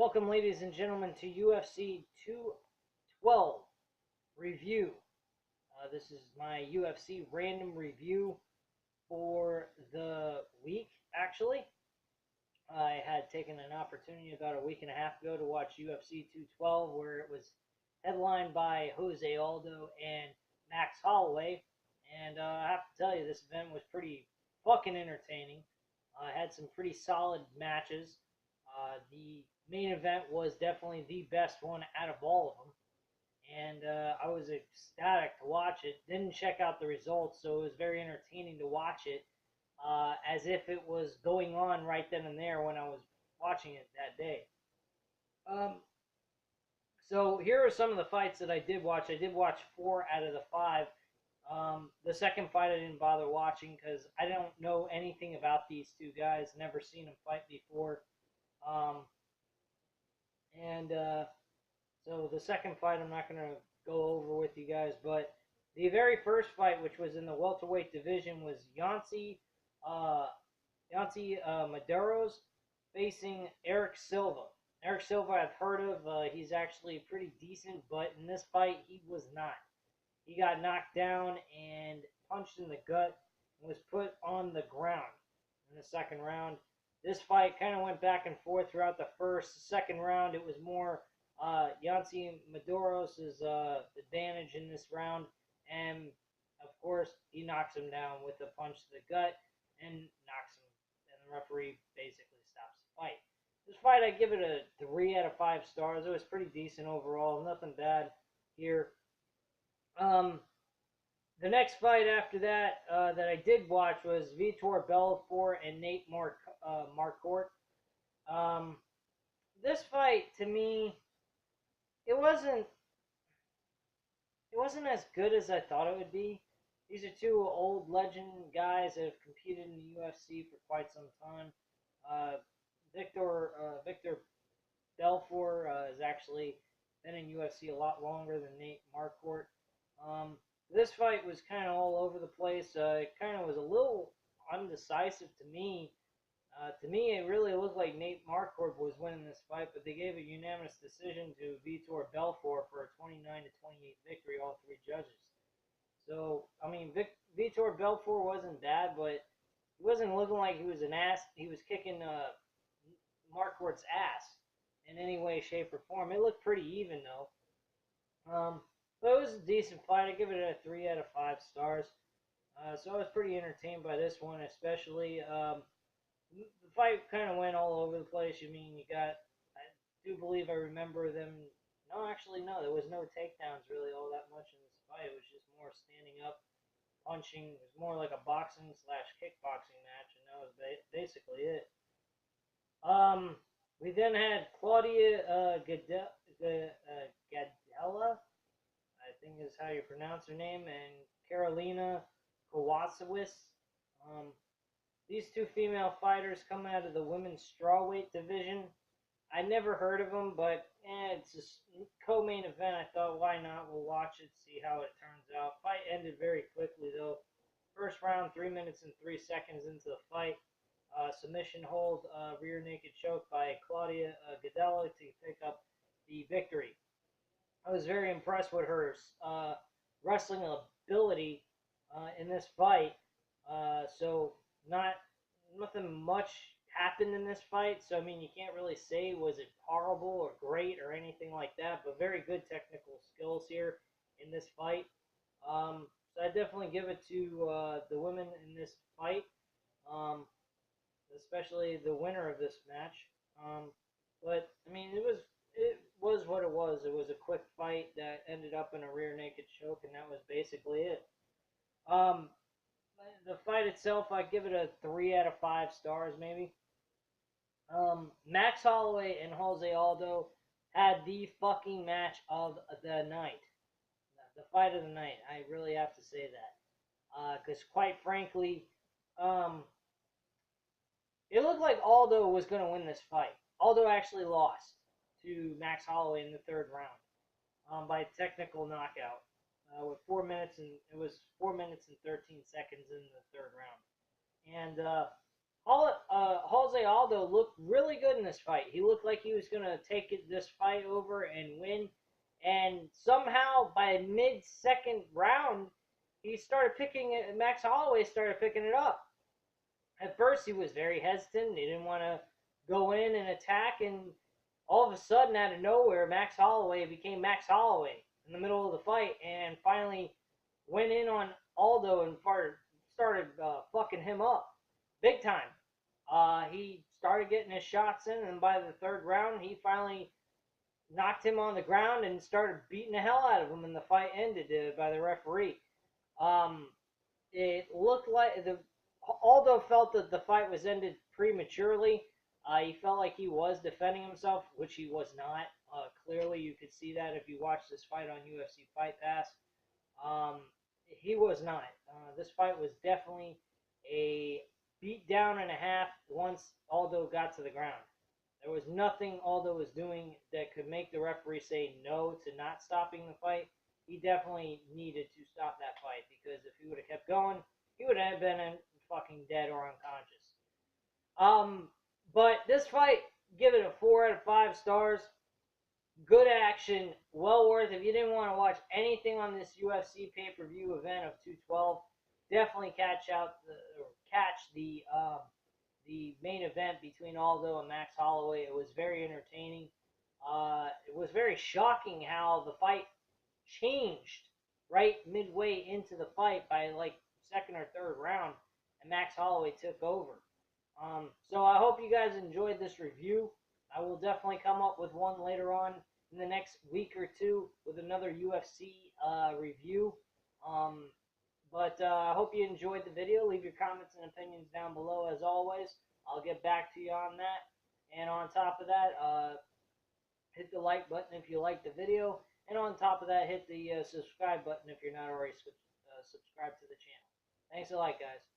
Welcome, ladies and gentlemen, to UFC 212 review. This is my UFC Random review for the week, actually. I had taken an opportunity about a week and a half ago to watch UFC 212, where it was headlined by Jose Aldo and Max Holloway. And I have to tell you, this event was pretty fucking entertaining. Had some pretty solid matches. The main event was definitely the best one out of all of them. And I was ecstatic to watch it. Didn't check out the results, so it was very entertaining to watch it as if it was going on right then and there when I was watching it that day. So here are some of the fights that I did watch. I did watch 4 out of the 5. The second fight I didn't bother watching because I don't know anything about these two guys. Never seen them fight before. So the second fight I'm not going to go over with you guys, but the very first fight, which was in the welterweight division, was Yancy Medeiros facing Eric Silva. Eric Silva I've heard of. He's actually pretty decent, but in this fight he was not. He got knocked down and punched in the gut and was put on the ground in the second round. This fight kind of went back and forth throughout the first. Second round, it was more Yancy Medeiros' advantage in this round. And, of course, he knocks him down with a punch to the gut and knocks him. And the referee basically stops the fight. This fight, I give it a 3 out of 5 stars. It was pretty decent overall. Nothing bad here. The next fight after that that I did watch was Vitor Belfort and Nate Marquardt. This fight, to me, it wasn't as good as I thought it would be. These are two old legend guys that have competed in the UFC for quite some time. Vitor Belfort has actually been in UFC a lot longer than Nate Marquardt. This fight was kind of all over the place. It kind of was a little undecisive to me. To me, it really looked like Nate Marquardt was winning this fight, but they gave a unanimous decision to Vitor Belfort for a 29-28 victory, all 3 judges. So, I mean, Vitor Belfort wasn't bad, but he wasn't looking like he was an ass. He was kicking Marquardt's ass in any way, shape, or form. It looked pretty even, though. But it was a decent fight. I give it a 3 out of 5 stars. So I was pretty entertained by this one, especially. The fight kind of went all over the place. I mean, I do believe I remember them. No, actually, no. There was no takedowns really all that much in this fight. It was just more standing up, punching. It was more like a boxing/kickboxing match, and that was basically it. We then had Claudia Gadelha, I think is how you pronounce her name, and Karolina Kowalkiewicz. These two female fighters come out of the women's strawweight division. I never heard of them, but it's a co-main event. I thought, why not? We'll watch it, see how it turns out. Fight ended very quickly, though. First round, 3 minutes and 3 seconds into the fight. Submission hold, rear naked choke by Claudia Gadelha to pick up the victory. I was very impressed with her wrestling ability in this fight. So nothing much happened in this fight. So, I mean, you can't really say was it horrible or great or anything like that, but very good technical skills here in this fight. So I definitely give it to the women in this fight, especially the winner of this match. But, I mean, it was what it was. It was a quick fight that ended up in a rear naked choke, and that was basically it. The fight itself, I give it a 3 out of 5 stars, maybe. Max Holloway and Jose Aldo had the fucking match of the night. The fight of the night. I really have to say that. Because, quite frankly, it looked like Aldo was going to win this fight. Aldo actually lost to Max Holloway in the 3rd round by technical knockout. With 4 minutes, and it was 4 minutes and 13 seconds in the 3rd round. And Jose Aldo looked really good in this fight. He looked like he was going to take this fight over and win. And somehow, by mid-second round, he started picking it. Max Holloway started picking it up. At first, he was very hesitant. He didn't want to go in and attack. And all of a sudden, out of nowhere, Max Holloway became Max Holloway in the middle of the fight and finally went in on Aldo and started fucking him up big time. He started getting his shots in, and by the third round, he finally knocked him on the ground and started beating the hell out of him, and the fight ended by the referee. Um, it looked like Aldo felt that the fight was ended prematurely. He felt like he was defending himself, which he was not. Clearly, you could see that if you watch this fight on UFC Fight Pass. Um, he was not. This fight was definitely a beat down and a half once Aldo got to the ground. There was nothing Aldo was doing that could make the referee say no to not stopping the fight. He definitely needed to stop that fight because if he would have kept going, he would have been fucking dead or unconscious. Um, but this fight, give it a 4 out of 5 stars. Good action, well worth. If you didn't want to watch anything on this UFC pay-per-view event of 212, definitely catch the main event between Aldo and Max Holloway. It was very entertaining. It was very shocking how the fight changed right midway into the fight by like second or third round, and Max Holloway took over. So I hope you guys enjoyed this review. I will definitely come up with one later on in the next week or two with another UFC review. Um, but I hope you enjoyed the video. Leave your comments and opinions down below as always. I'll get back to you on that. And on top of that, hit the like button if you like the video. And on top of that, hit the subscribe button if you're not already subscribed to the channel. Thanks a lot, guys.